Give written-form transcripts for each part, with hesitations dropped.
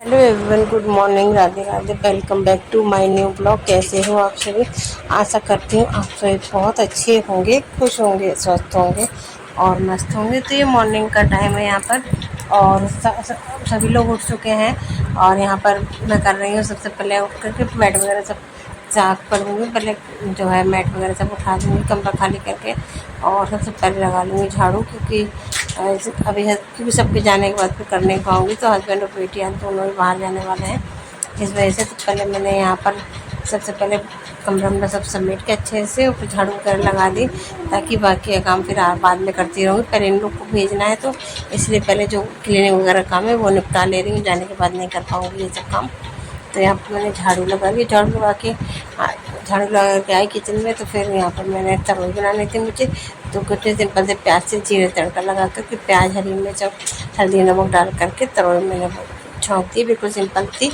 Hello everyone, good morning, Radhe Radhe. Welcome back to my new blog. कैसे हो आप सभी? आशा करती हूँ आप सभी बहुत अच्छे होंगे, खुश होंगे, स्वस्थ होंगे और मस्त होंगे। तो ये मॉर्निंग का टाइम है यहाँ पर और सभी लोग उठ चुके हैं और यहाँ पर मैं कर रही हूँ सबसे पहले उठ करके बेड वगैरह सब साफ कर दूँगी। पहले जो है मैट वगैरह सब उठा दूँगी कमरा खाली करके और सबसे पहले लगा लूँगी झाड़ू, क्योंकि अभी क्योंकि सबके जाने के बाद फिर कर नहीं पाऊँगी। तो हस्बैंड और बेटियाँ दोनों ही बाहर जाने वाले हैं, इस वजह से तो पहले मैंने यहाँ पर सबसे पहले कमरा में सब समेट के अच्छे से और फिर झाड़ू वगैरह लगा दी, ताकि बाकी का काम फिर बाद में करती रहूँगी। पहले इन लोग को भेजना है तो इसलिए पहले जो क्लीनिंग वगैरह काम है वो निपटा ले रही हूँ, जाने के बाद नहीं कर पाऊँगी ये सब काम। तो यहाँ पर मैंने झाड़ू लगा ली, झाड़ू लगा के झाड़ू लगा के आई किचन में। तो फिर यहाँ पर मैंने तरोई बनानी थी मुझे, तो कुछ सिंपल से प्याज से जीरे तड़का लगा करके प्याज हरी मिर्च और हल्दी नमक डाल करके तरोई मैंने छौंक दी। बिल्कुल सिंपल थी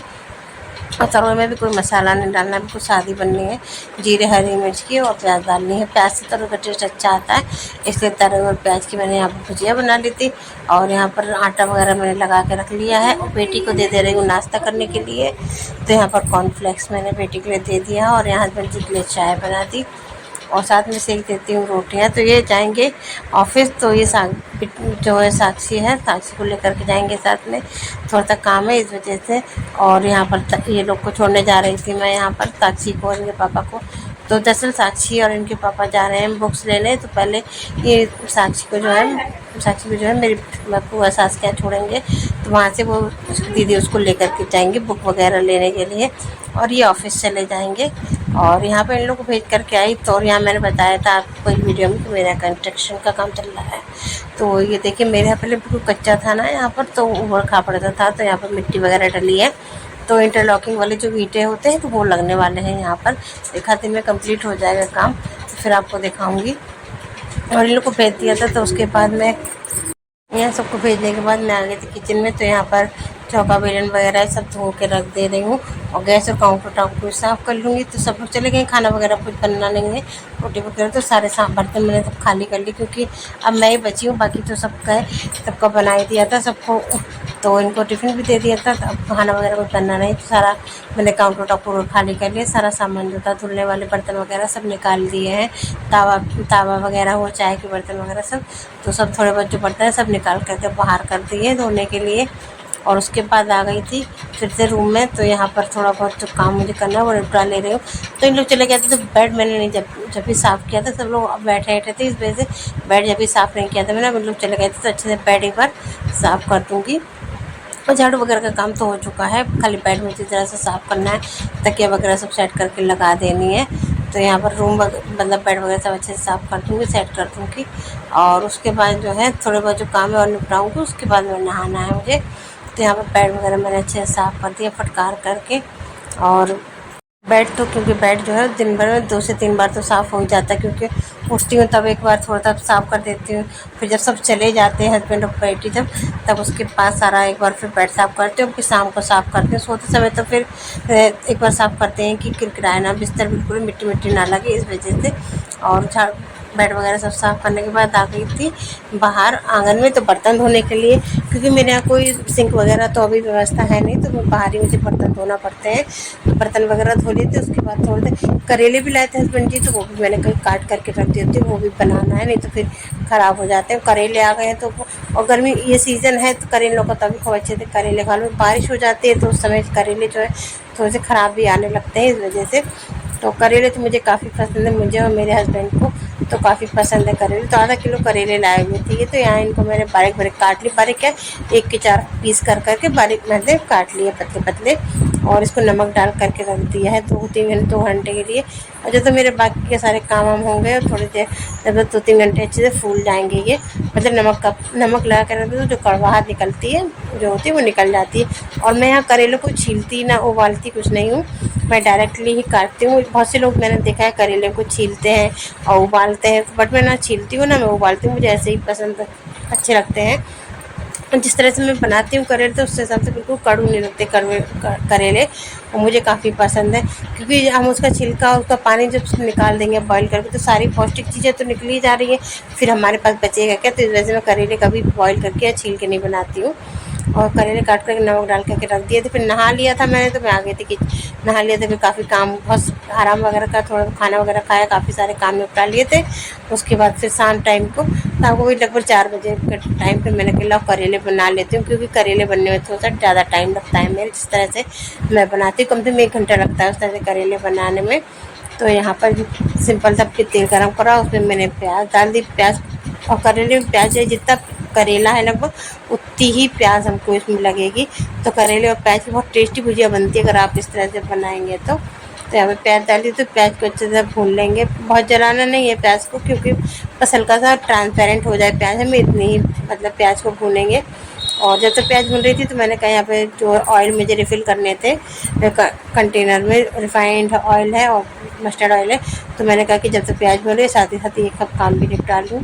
और तरोई में भी कोई मसाला नहीं डालना, बिल्कुल सादी बननी है। जीरे हरी मिर्च की और प्याज डालनी है, प्याज से तरोई का टेस्ट अच्छा आता है, इसलिए तरोई और प्याज की मैंने यहाँ पर भुजिया बना ली थी। और यहाँ पर आटा वगैरह मैंने लगा के रख लिया है और बेटी को दे रही हूँ नाश्ता करने के लिए। तो यहाँ पर कॉर्नफ्लेक्स मैंने बेटी के लिए दे दिया और यहाँ हस्बैंड जी के लिए चाय बना दी और साथ में सेक देती हूँ रोटियाँ। तो ये जाएंगे ऑफिस, तो ये जो है साक्षी है, साक्षी को लेकर के जाएंगे साथ में। थोड़ा सा काम है इस वजह से। और यहाँ पर ये लोग को छोड़ने जा रही थी मैं, यहाँ पर साक्षी को और इनके पापा को। तो दरअसल साक्षी और इनके पापा जा रहे हैं बुक्स लेने, तो पहले ये साक्षी को जो है मेरी बुआ सास के यहाँ छोड़ेंगे, तो वहाँ से वो दीदी उसको लेकर के जाएंगे बुक वगैरह लेने के लिए और ये ऑफिस चले जाएंगे। और यहाँ पर इन लोग को भेज करके आई। तो और यहाँ मैंने बताया था आपको एक वीडियो में कि मेरा कंस्ट्रक्शन का काम चल रहा है। तो ये देखिए मेरे यहाँ पहले बिल्कुल कच्चा था ना यहाँ पर, तो ऊबड़ खाबड़ था, तो यहाँ पर मिट्टी वगैरह डली है। तो इंटरलॉकिंग वाले जो ईंटें होते हैं तो वो लगने वाले हैं यहाँ पर। एक आध दिन में कंप्लीट हो जाएगा काम, तो फिर आपको दिखाऊंगी। और इन लोग को भेज दिया था, तो उसके बाद मैं यहाँ सबको भेजने के बाद मैं आ गई थी किचन में। तो यहाँ पर चौका बेलन वगैरह सब धो के रख दे रही हूँ और गैस और काउंटर टॉप को साफ़ कर लूँगी। तो सब लोग चले गए, खाना वगैरह कुछ बनना नहीं है, रोटी वगैरह तो सारे बर्तन मैंने सब खाली कर ली, क्योंकि अब मैं ही बची हूँ, बाकी तो सबका बना ही दिया था सबको। तो इनको टिफ़िन भी दे दिया था, तो अब खाना वगैरह कुछ बनना नहीं, तो सारा मैंने काउंटर टॉप पूरा खाली कर लिया। सारा सामान जो था धुलने वाले बर्तन वगैरह सब निकाल दिए हैं, तावा वगैरह हो, चाय के बर्तन वगैरह सब, तो सब थोड़े बहुत जो बर्तन है सब निकाल करके बाहर कर दिए धोने के लिए। और उसके बाद आ गई थी फिर से रूम में। तो यहाँ पर थोड़ा बहुत जो काम मुझे करना है वो निपटा ले रही हूँ। तो इन लोग चले गए थे, तो बेड मैंने नहीं जब भी साफ़ किया था, सब लोग बैठे थे, इस वजह से बेड जब भी साफ़ नहीं किया था मैंने, लोग चले गए थे, तो अच्छे से बेड एक बार साफ़ कर दूँगी। और झाड़ू वगैरह का काम तो हो चुका है, खाली बेड में अच्छी तरह से साफ़ करना है, तकिया वगैरह सब सेट करके लगा देनी है। तो यहाँ पर रूम मतलब बेड वगैरह सब अच्छे से साफ़ कर दूँगी, सेट कर दूँगी। और उसके बाद जो है थोड़े बहुत जो काम है और निपटाऊँगी, उसके बाद में नहाना है मुझे। तो यहाँ पर बेड वगैरह मैंने अच्छे से साफ़ कर दिया फटकार करके। और बेड तो क्योंकि बेड जो है दिन भर में 2 से 3 बार तो साफ़ हो ही जाता है, क्योंकि उठती हूँ तब एक बार थोड़ा सा साफ़ कर देती हूँ, फिर जब सब चले जाते हैं हस्बैंड और बेटी तब उसके पास सारा एक बार फिर बेड साफ़ करते हैं, फिर शाम को साफ़ करते हैं सोते समय। तो फिर एक बार साफ़ करते हैं कि किरकिराए ना, बिस्तर बिल्कुल मिट्टी मिट्टी ना लगे, इस वजह से। और बेड वगैरह सब साफ़ करने के बाद आ गई थी बाहर आंगन में, तो बर्तन धोने के लिए, क्योंकि मेरे यहाँ कोई सिंक वगैरह तो अभी व्यवस्था है नहीं, तो बाहर ही मुझे बर्तन धोना पड़ते हैं। तो बर्तन वगैरह धो लिए थे, उसके बाद थोड़े करेले भी लाए थे हस्बैंड जी, तो वो भी मैंने कहीं काट करके रख दिए थे, वो भी बनाना है, नहीं तो फिर ख़राब हो जाते हैं। करेले आ गए हैं तो, और गर्मी ये सीज़न है तो करेलों का तभी खूब अच्छे से करेले खा लो। बारिश हो जाती है तो उस समय करेले जो है थोड़े से ख़राब भी आने लगते हैं, इस वजह से। तो करेले तो मुझे काफ़ी पसंद है, मुझे और मेरे हस्बैंड को तो काफ़ी पसंद है करेले। तो आधा किलो करेले लाए हुए थे ये। तो यहाँ इनको मैंने बारीक बारीक काट ली, बारीक क्या 1 के 4 पीस कर करके बारीक मैंने काट लिए पतले पतले, और इसको नमक डाल करके रख दिया है 2 घंटे के लिए। और जो तो मेरे बाकी के सारे काम वाम होंगे और थोड़ी देर जब 2-3 घंटे अच्छे से फूल जाएंगे ये, मतलब नमक लगा कर रख दो, जो कड़वाहट निकलती है जो होती है वो निकल जाती है। और मैं यहाँ करेलों को छीलती ना उबालती कुछ नहीं हूँ, मैं डायरेक्टली ही काटती हूँ। बहुत से लोग मैंने देखा है करेले को छीलते हैं और उबालते हैं, बट मैं ना छीलती हूँ ना मैं उबालती हूँ, मुझे ऐसे ही पसंद अच्छे लगते हैं। जिस तरह से मैं बनाती हूँ करेले, तो उससे हिसाब से बिल्कुल कड़ू नहीं लगते करेले, और मुझे काफ़ी पसंद है। क्योंकि हम उसका छिलका उसका पानी जब निकाल देंगे बॉईल करके, तो सारी पौष्टिक चीज़ें तो निकली जा रही है, फिर हमारे पास बचेगा क्या। तो इस वजह से मैं करेले कभी बॉईल करके या छील के नहीं बनाती हूँ। और करेले काट कर नमक डाल करके रख दिए थे। फिर नहा लिया था मैंने, तो मैं आ गई थी कि नहा लिया था। फिर काफ़ी काम, बहुत आराम वगैरह का, थोड़ा खाना वगैरह खाया, काफ़ी सारे काम निपटा लिए थे। उसके बाद फिर शाम को भी लगभग 4 बजे के टाइम पे मैंने कहा करेले बना लेती हूँ, क्योंकि करेले बनने में थोड़ा सा ज़्यादा टाइम लगता है मेरे, जिस तरह से मैं बनाती हूँ कम से कम 1 घंटा लगता है उस तरह से करेले बनाने में। तो यहाँ पर सिंपल सा फिर तेल गरम करा, उसमें मैंने प्याज डाल दी। प्याज और करेले में प्याज जितना करेला है लगभग उतनी ही प्याज हमको इसमें लगेगी। तो करेले और प्याज की बहुत टेस्टी भुजिया बनती है अगर आप इस तरह से बनाएंगे तो। यहाँ पे प्याज डाली, तो प्याज को अच्छे से भून लेंगे, बहुत जलाना नहीं है प्याज को, क्योंकि बस हल्का सा ट्रांसपेरेंट हो जाए प्याज, हमें इतनी ही मतलब प्याज को भूनेंगे। और जब तक प्याज भून रही थी तो मैंने कहा यहाँ पे जो ऑयल मुझे रिफ़िल करने थे कंटेनर में, रिफाइंड ऑयल है और मस्टर्ड ऑयल है। तो मैंने कहा कि जब तक प्याज भून रही है साथ ही साथ ये सब काम भी निपटा लूँ।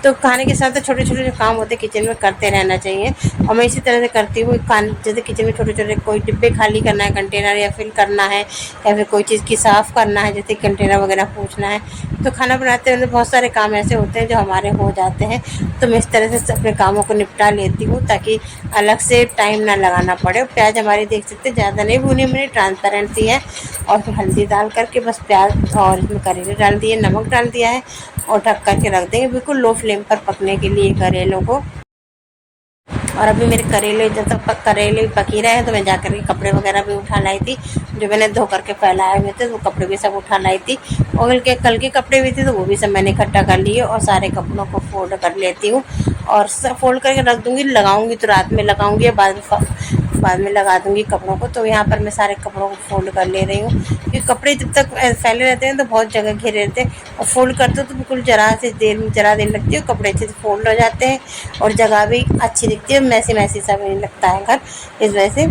तो खाने के साथ तो छोटे छोटे जो काम होते हैं किचन में करते रहना चाहिए, और मैं इसी तरह से करती हूँ। जैसे किचन में छोटे छोटे कोई डिब्बे खाली करना है, कंटेनर या फिल करना है, या फिर कोई चीज़ की साफ़ करना है, जैसे कंटेनर वगैरह पूछना है। तो खाना बनाते हुए बहुत सारे काम ऐसे होते हैं जो हमारे हो जाते हैं। तो मैं इस तरह से अपने कामों को निपटा लेती हूँ ताकि अलग से टाइम ना लगाना पड़े। प्याज हमारी देख सकते ज़्यादा नहीं भुनी, मैंने ट्रांसपेरेंट सी है। और फिर हल्दी डाल करके बस प्याज और इसमें करेले डाल दिए, नमक डाल दिया है और ढक करके रख देंगे बिल्कुल लो फ्लेम पर पकने के लिए करेलों को। और अभी मेरे करेले जब तक करेले पक ही रहे हैं तो मैं जाकर के कपड़े वगैरह भी उठा लाई थी, जो मैंने धो करके फैलाए हुए थे, वो कपड़े भी सब उठा लाई थी। और कल के कपड़े भी थे तो वो भी सब मैंने इकट्ठा कर लिए, और सारे कपड़ों को फोल्ड कर लेती हूँ और सब फोल्ड करके रख दूँगी। लगाऊँगी तो रात में लगाऊँगी या बाद में लगा दूँगी कपड़ों को। तो यहाँ पर मैं सारे कपड़ों को फोल्ड कर ले रही हूँ, क्योंकि कपड़े जब तक फैले रहते हैं तो बहुत जगह घेरे रहते हैं, और फोल्ड करते हो तो बिल्कुल ज़रा देर लगती है, कपड़े अच्छे से फोल्ड हो जाते हैं और जगह भी अच्छी दिखती है, मैसी सा भी नहीं लगता है घर। इस वजह से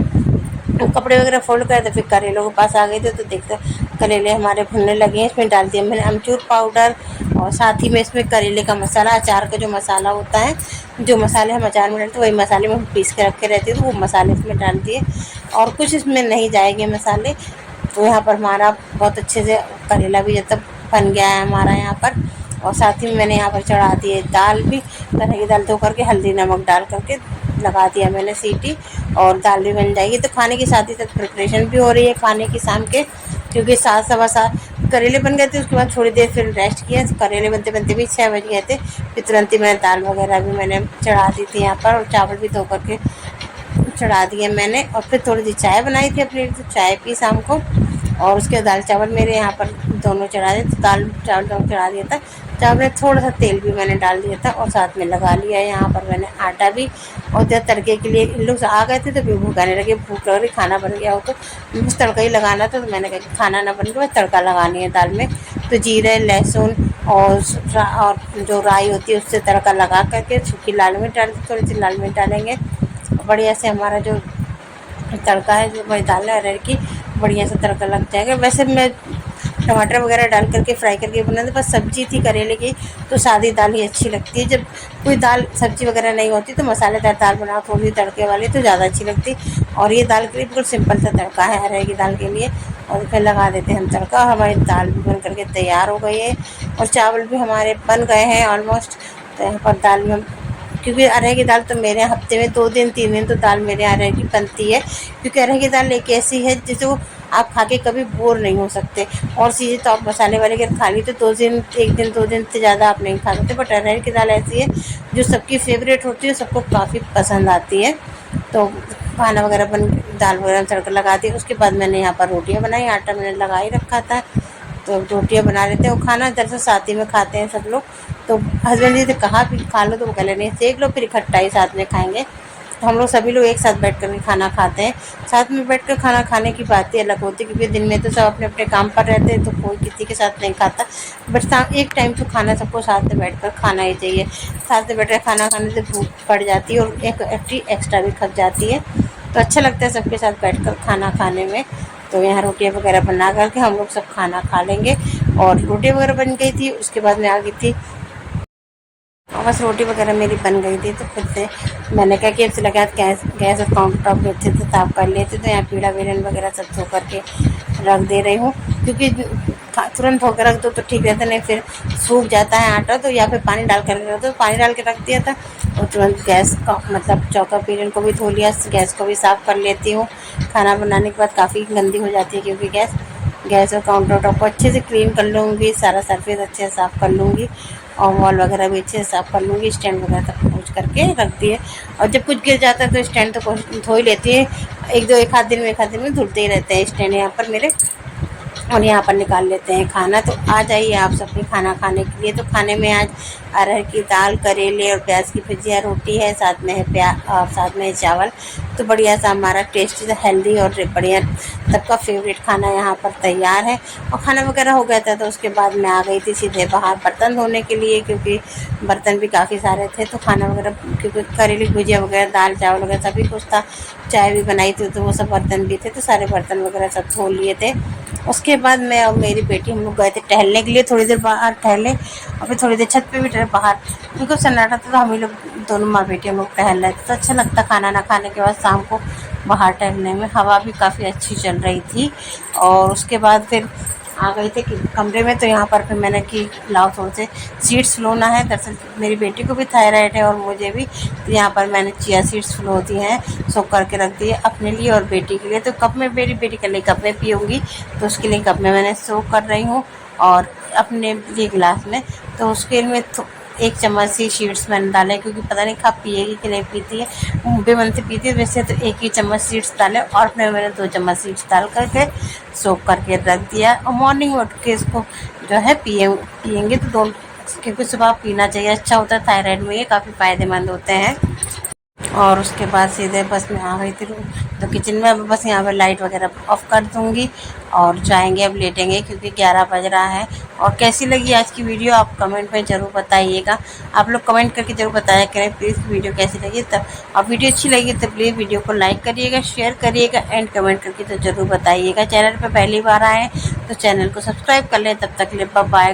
कपड़े वगैरह फोल्ड कर, तो फिर करेलों के पास आ गए थे तो देखते करेले हमारे भुनने लगे हैं। इसमें डाल दिया मैंने अमचूर पाउडर, और साथ ही में इसमें करेले का मसाला, अचार का जो मसाला होता है, जो मसाले हम अचार में डालते वही मसाले में पीस के रखे रहते हैं, तो वो मसाले इसमें डाल दिए। और कुछ इसमें नहीं जाएंगे मसाले। तो यहाँ पर हमारा बहुत अच्छे से करेला भी जब तक बन गया है हमारा यहाँ पर। और साथ ही में मैंने यहाँ पर चढ़ा दिए दाल भी, तरह की दाल धो करके हल्दी नमक डाल करके लगा दिया मैंने सीटी, और दाल भी बन जाएगी। तो खाने के साथ ही साथ प्रिपरेशन भी हो रही है खाने की शाम के, क्योंकि 7 सवा 7 करेले बन गए थे। उसके बाद थोड़ी देर फिर रेस्ट किया, करेले बनते बनते भी 6 बज गए थे। फिर तुरंत ही मैंने दाल वगैरह भी मैंने चढ़ा दी थी यहाँ पर, और चावल भी धो करके चढ़ा दिए मैंने। और फिर थोड़ी सी चाय बनाई थी अपने लिए, तो चाय पी शाम को। और उसके दाल चावल मेरे यहाँ पर दोनों चढ़ा दिए, तो दाल चावल दोनों चढ़ा दिया था। चावल में थोड़ा सा तेल भी मैंने डाल दिया था, और साथ में लगा लिया है यहाँ पर मैंने आटा भी। और जब तड़के के लिए इन लोग आ गए थे तो फिर भूख आने लगे, भूख लग रही, खाना बन गया हो तो बस तड़का ही लगाना था। तो मैंने कहा कि खाना ना बन के बस तड़का लगानी है दाल में। तो जीरे लहसुन और जो राई होती है उससे तड़का लगा करके सूखी लाल मिर्च डाल दी, थोड़ी सी लाल मिर्च डालेंगे, बढ़िया से हमारा जो तड़का है, जो वही दाल है अरहर की, बढ़िया से तड़का लग जाएगा। वैसे मैं टमाटर वगैरह डाल करके फ्राई करके बनाते, बस सब्जी थी करेले की तो सादी दाल ही अच्छी लगती है। जब कोई दाल सब्जी वगैरह नहीं होती तो मसालेदार दाल बनाओ थोड़ी तड़के वाली, तो ज़्यादा अच्छी लगती। और ये दाल के लिए बिल्कुल सिंपल सा तड़का है अरहर की दाल के लिए। और फिर लगा देते हैं हम तड़का, और हमारी दाल भी बन करके तैयार हो गई है, और चावल भी हमारे बन गए हैं ऑलमोस्ट। तो यहाँ पर दाल में, क्योंकि अरहर की दाल तो मेरे हफ्ते में 2 दिन 3 दिन तो दाल मेरे यहाँ अरहर की बनती है, क्योंकि अरहर की दाल एक ऐसी है जिसे वो आप खा के कभी बोर नहीं हो सकते। और चीज़ें तो आप मसाले वाले अगर खा ली तो 2 दिन 1 दिन 2 दिन से ज़्यादा आप नहीं खा सकते, बट अरहर की दाल ऐसी है जो सबकी फेवरेट होती है, सबको काफ़ी पसंद आती है। तो खाना वगैरह दाल वगैरह तड़का लगा दिया। उसके बाद मैंने यहाँ पर रोटियाँ बनाई, आटा मैंने लगा ही रखा था, तो रोटियाँ बना लेते हैं। और खाना दरअसल साथ ही में खाते हैं सब लोग। तो हस्बैंड जी ने कहा कि खा लो, तो वो कह रहे नहीं सेक लो, फिर इकट्ठा ही साथ में खाएंगे। तो हम लोग सभी लोग एक साथ बैठ कर खाना खाते हैं। साथ में बैठ कर खाना खाने की बात ही अलग होती है, क्योंकि दिन में तो सब अपने अपने काम पर रहते हैं तो कोई किसी के साथ नहीं खाता। बट एक टाइम तो खाना सबको साथ में बैठ कर खाना ही चाहिए। साथ में बैठ कर खाना खाने से भूख पड़ जाती है और एक एक्स्ट्रा भी खप जाती है। तो अच्छा लगता है सबके साथ बैठ कर खाना खाने में। तो यहाँ रोटियाँ वगैरह बना करके हम लोग सब खाना खा लेंगे। और रोटी वगैरह बन गई थी, उसके बाद में आ गई थी, और बस रोटी वगैरह मेरी बन गई थी। तो फिर से मैंने कहा कि अब से लगा गैस और काउंटर टॉप में अच्छे से साफ कर लेते। तो यहाँ पीड़ा बेलन वगैरह सब धो करके रख दे रही हूँ, क्योंकि तुरंत धोकर रख दो तो ठीक रहता, नहीं फिर सूख जाता है आटा। तो या फिर पानी डाल कर रख दो, पानी डाल के रख दिया था, और तुरंत गैस का मतलब चौका पीलन को भी धो लिया, गैस को भी साफ़ कर लेती हूँ। खाना बनाने के बाद काफ़ी गंदी हो जाती है क्योंकि गैस और काउंटर टॉप को अच्छे से क्लीन कर लूँगी, सारा सरफेस अच्छे से साफ़ कर लूँगी और वॉल वगैरह भी अच्छे से साफ़ कर लूँगी। स्टैंड वगैरह सब पोंछ करके रख दिए और जब कुछ गिर जाता है तो स्टैंड तो धो ही लेती है। एक आध दिन में धुलते ही रहते हैं स्टैंड यहाँ पर मेरे, और यहाँ पर निकाल लेते हैं खाना। तो आ जाइए आप सबके खाना खाने के लिए। तो खाने में आज अरहर की दाल, करेले और प्याज की भुजिया, रोटी है, साथ में है और साथ में है चावल। तो बढ़िया सा हमारा टेस्टी, हेल्दी और बढ़िया सबका फेवरेट खाना यहाँ पर तैयार है। और खाना वगैरह हो गया था तो उसके बाद मैं आ गई थी सीधे बाहर बर्तन धोने के लिए, क्योंकि बर्तन भी काफ़ी सारे थे। तो खाना वगैरह, क्योंकि करेले की भुजिया वगैरह, दाल चावल वगैरह सभी कुछ था, चाय भी बनाई थी, तो वो सब बर्तन भी थे, तो सारे बर्तन वगैरह सब धो लिए थे। उसके बाद मैं और मेरी बेटी हम लोग गए थे टहलने के लिए, थोड़ी देर बाहर टहले और फिर थोड़ी देर छत पे भी टहले बाहर, क्योंकि सन्नाटा था तो हम ही लोग दोनों माँ बेटी हम लोग टहल रहे थे। तो अच्छा लगता खाना ना खाने के बाद शाम को बाहर टहलने में, हवा भी काफ़ी अच्छी चल रही थी। और उसके बाद फिर आ गए थे कमरे में। तो यहाँ पर फिर मैंने कि लाओ थोड़े से सीड्स फुलोना है। दरअसल मेरी बेटी को भी थायराइड है और मुझे भी। तो यहाँ पर मैंने चिया सीड्स फुलो दी हैं, सोख करके रख दिए अपने लिए और बेटी के लिए। तो कप में, मेरी बेटी के लिए कप में पीऊँगी, तो उसके लिए कप में मैंने सोख कर रही हूँ और अपने लिए गिलास में। तो उसके में 1 चम्मच सी सीड्स मैंने डाले, क्योंकि पता नहीं कब पिएगी कि नहीं पीती है, बेमन से पीती है वैसे। तो 1 ही चम्मच सीड्स डाले और फिर मैंने 2 चम्मच सीड्स डाल करके सोख करके रख दिया। और मॉर्निंग में उठ के इसको जो है पिएंगे तो दोनों, क्योंकि सुबह पीना चाहिए, अच्छा होता है थायराइड में, ये काफ़ी फ़ायदेमंद होते हैं। और उसके बाद सीधे बस मैं आ गई थी तो किचन में। अब बस यहाँ पर लाइट वगैरह ऑफ़ कर दूँगी और जाएंगे, अब लेटेंगे, क्योंकि 11 बज रहा है। और कैसी लगी आज की वीडियो आप कमेंट में ज़रूर बताइएगा। आप लोग कमेंट करके ज़रूर बताया करें प्लीज़ वीडियो कैसी लगी। तब और वीडियो अच्छी लगी तो प्लीज़ वीडियो को लाइक करिएगा, शेयर करिएगा एंड कमेंट करके तो ज़रूर बताइएगा। चैनल पर पहली बार आए तो चैनल को सब्सक्राइब कर लें। तब तक के लिए बाय बाय।